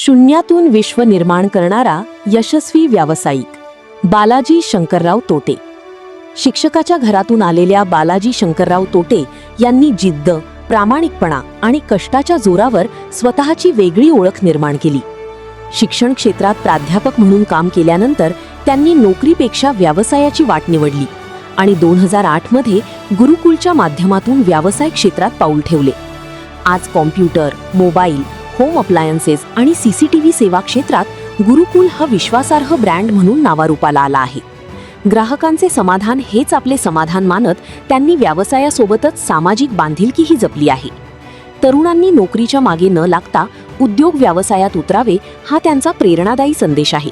शून्यातून विश्व निर्माण करणारा यशस्वी व्यावसायिक बालाजी शंकरराव तोटे. शिक्षकाच्या घरातून आलेल्या बालाजी शंकरराव तोटे यांनी जिद्द, प्रामाणिकपणा आणि कष्टाच्या जोरावर स्वतःची वेगळी ओळख निर्माण केली. शिक्षण क्षेत्रात प्राध्यापक म्हणून काम केल्यानंतर त्यांनी नोकरीपेक्षा व्यवसायाची वाट निवडली आणि 2008 मध्ये गुरुकुलच्या माध्यमातून व्यवसाय क्षेत्रात पाऊल ठेवले. आज कॉम्प्युटर, मोबाईल, होम अप्लायन्सेस आणि सीसीटीव्ही सेवा क्षेत्रात गुरुकुल हा विश्वासार्ह ब्रँड म्हणून नावारूपाला आला आहे. ग्राहकांचे समाधान हेच आपले समाधान मानत त्यांनी व्यवसायासोबतच सामाजिक बांधिलकीही जपली आहे. तरुणांनी नोकरीच्या मागे न लागता उद्योग व्यवसायात उतरावे हा त्यांचा प्रेरणादायी संदेश आहे.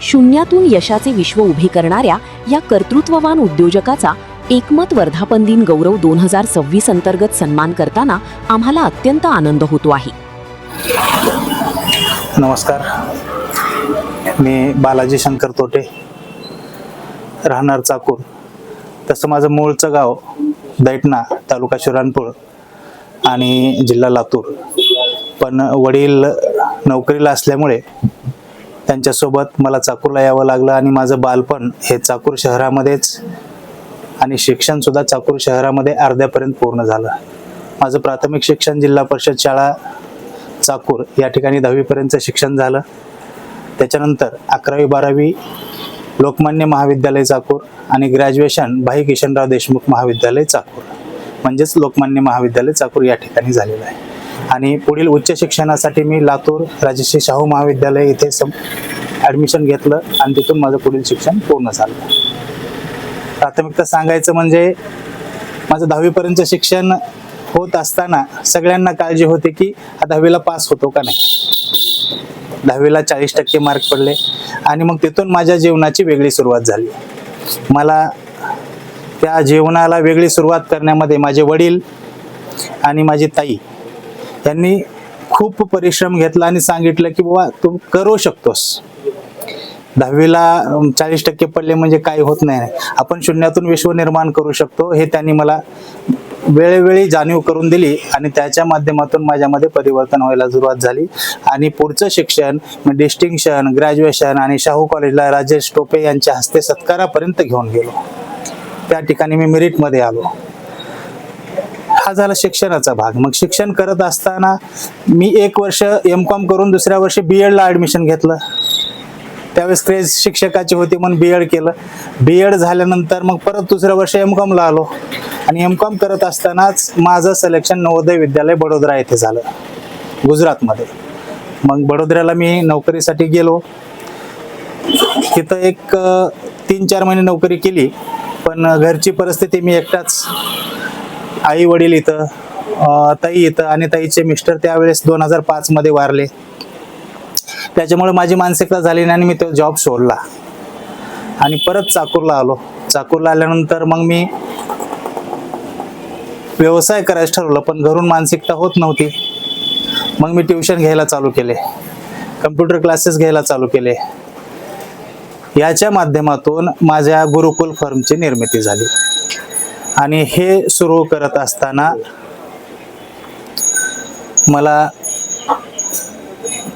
शून्यातून यशाचे विश्व उभे करणाऱ्या या कर्तृत्ववान उद्योजकाचा एकमत वर्धापन दिन गौरव 2026 अंतर्गत सन्मान करताना आम्हाला अत्यंत आनंद होतो आहे. नमस्कार, मी बालाजी शंकर तोटे, राहणार चाकूर. तसं माझं मूळचं गाव दैठणा, तालुका शिराळपूर आणि जिल्हा लातूर. पण वडील नोकरीला असल्यामुळे त्यांच्यासोबत मला चाकूरला यावं लागलं आणि माझं बालपण हे चाकूर शहरामध्येच आणि शिक्षणसुद्धा चाकूर शहरामध्ये अर्ध्यापर्यंत पूर्ण झालं. माझं प्राथमिक शिक्षण जिल्हा परिषद शाळा चाकूर या ठिकाणी 10वी पर्यंत शिक्षण झालं. त्याच्यानंतर 11वी 12वी लोकमान्य महाविद्यालय चाकूर आणि ग्रॅज्युएशन भाई किशनराव देशमुख महाविद्यालय चाकूर म्हणजेच लोकमान्य महाविद्यालय चाकूर या ठिकाणी झालेलं आहे. आणि पुढील उच्च शिक्षणासाठी मी लातूर राजश्री शाहू महाविद्यालय इथे ॲडमिशन घेतलं आणि तिथून माझं पुढील शिक्षण पूर्ण झालं. प्राथमिकता सांगायचं म्हणजे माझं 10वी पर्यंत शिक्षण होत असताना सगळ्यांना काळजी होती की हा 10वीला पास होतो का नाही. 10वीला 40% मार्क पडले आणि मग तिथून माझ्या जीवनाची वेगळी सुरुवात झाली. मला त्या जीवनाला वेगळी सुरुवात करण्यामध्ये माझे वडील आणि माझी ताई यांनी खूप परिश्रम घेतला आणि सांगितलं की बाबा तू करू शकतोस. 10वीला 40% पडले म्हणजे काही होत नाही, आपण शून्यातून विश्व निर्माण करू शकतो हे त्यांनी मला वेळोवेळी जाणीव करून दिली आणि त्याच्या माध्यमातून माझ्यामध्ये परिवर्तन व्हायला सुरुवात झाली. आणि पुढचं शिक्षण डिस्टिंक्शन, ग्रॅज्युएशन आणि शाहू कॉलेजला राजेश टोपे यांच्या हस्ते सत्कारापर्यंत घेऊन गेलो. त्या ठिकाणी मी मेरिटमध्ये आलो. हा झाला शिक्षणाचा भाग. मग शिक्षण करत असताना मी 1 वर्ष M.Com करून दुसऱ्या वर्षी B.Edला ॲडमिशन घेतलं. त्यावेळेस क्रेज शिक्षकाची होती म्हणून B.Ed केलं. B.Ed झाल्यानंतर मग परत दुसऱ्या वर्षी M.Comला आलो आणि M.Com करत असतानाच माझं सिलेक्शन नवोदय विद्यालय बडोदरा येथे झालं, गुजरातमध्ये. मग बडोदऱ्याला मी नोकरीसाठी गेलो. तिथं एक 3-4 महिने नोकरी केली, पण घरची परिस्थिती, मी एकटाच, आई वडील इथं, ताई इथं आणि ताईचे मिस्टर त्यावेळेस 2005 मध्ये वारले. त्याच्यामुळे माझी मानसिकता झाली नाही आणि मी तो जॉब सोडला आणि परत चाकूरला आलो. चाकूरला आल्यानंतर मग मी व्यवसाय करायचं ठरवलं, पण घरून मानसिकता होत नव्हती. मग मी ट्युशन घ्यायला चालू केले, कम्प्युटर क्लासेस घ्यायला चालू केले. याच्या माध्यमातून माझ्या गुरुकुल फर्मची निर्मिती झाली. आणि हे सुरू करत असताना मला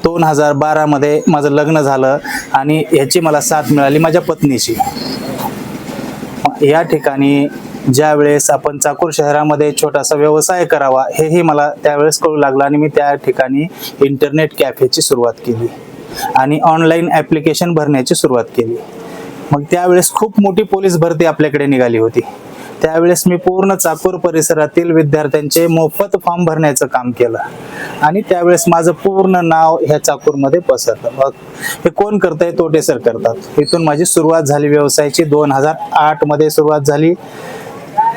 2012 मध्ये माझं लग्न झालं आणि ह्याची मला साथ मिळाली माझ्या पत्नीची. या ठिकाणी ज्या वेळेस आपण चाकूर शहरामध्ये छोटासा व्यवसाय करावा हेही मला त्यावेळेस कळू लागलं आणि मी त्या ठिकाणी इंटरनेट कॅफेची सुरुवात केली आणि ऑनलाईन ॲप्लिकेशन भरण्याची सुरुवात केली. मग त्यावेळेस खूप मोठी पोलीस भरती आपल्याकडे निघाली होती. त्यावेळेस मी पूर्ण चाकूर परिसरातील विद्यार्थ्यांचे मोफत फॉर्म भरण्याचं काम केलं आणि त्यावेळेस माझं पूर्ण नाव ह्या चाकूरमध्ये पसरलं. मग हे कोण करतंय? तोटे सर करतात. इथून माझी सुरुवात झाली व्यवसायाची. 2008 मध्ये सुरुवात झाली.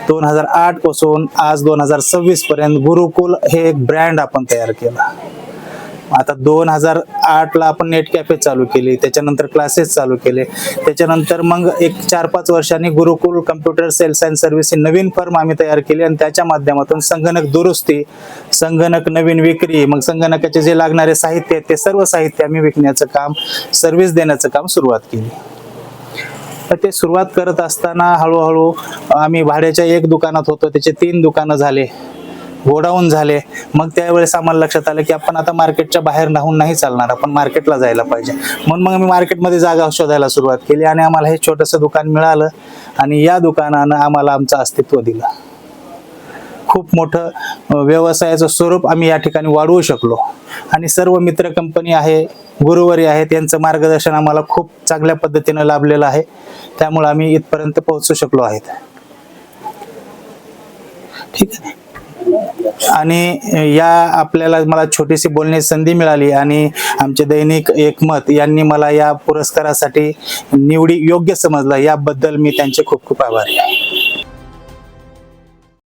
2008 पासून आज 2026 पर्यंत गुरुकुल हे एक ब्रँड आपण तयार केला. आता 2008ला आपण नेट कॅफे चालू केली, त्याच्यानंतर क्लासेस चालू केले, त्याच्यानंतर मग एक 4-5 वर्षांनी Gurukul computer sales and service ही नवीन फर्म आम्ही तयार केली आणि त्याच्या माध्यमातून संगणक दुरुस्ती, संगणक नवीन विक्री, मग संगणकाचे जे लागणारे साहित्य आहे ते सर्व साहित्य आम्ही विकण्याचं काम, सर्व्हिस देण्याचं काम सुरुवात केली. तर ते सुरुवात करत असताना हळूहळू आम्ही भाड्याच्या 1 दुकानात होतो, त्याचे 3 दुकानं झाले. गोडाऊन झाले. मग त्यावेळेस आम्हाला लक्षात आलं की आपण आता मार्केटच्या बाहेर राहून नाही चालणार, आपण मार्केटला जायला पाहिजे. म्हणून मग मी मार्केटमध्ये जागा शोधायला सुरुवात केली आणि आम्हाला हे छोटंसं दुकान मिळालं आणि या दुकानानं आम्हाला आमचं अस्तित्व दिलं. खूप मोठं व्यवसायाचं स्वरूप आम्ही या ठिकाणी वाढवू शकलो आणि सर्व मित्र कंपनी आहे, गुरुवारी आहे, त्यांचं मार्गदर्शन आम्हाला खूप चांगल्या पद्धतीनं लाभलेलं आहे. त्यामुळे आम्ही इथपर्यंत पोहोचू शकलो आहेत. ठीक आहे. आणि या आपल्याला मला छोटीशी बोलण्याची संधी मिळाली आणि आमचे दैनिक एकमत यांनी मला या पुरस्कारासाठी निवडी योग्य समजलं, याबद्दल मी त्यांचे खूप खूप आभारी आहे.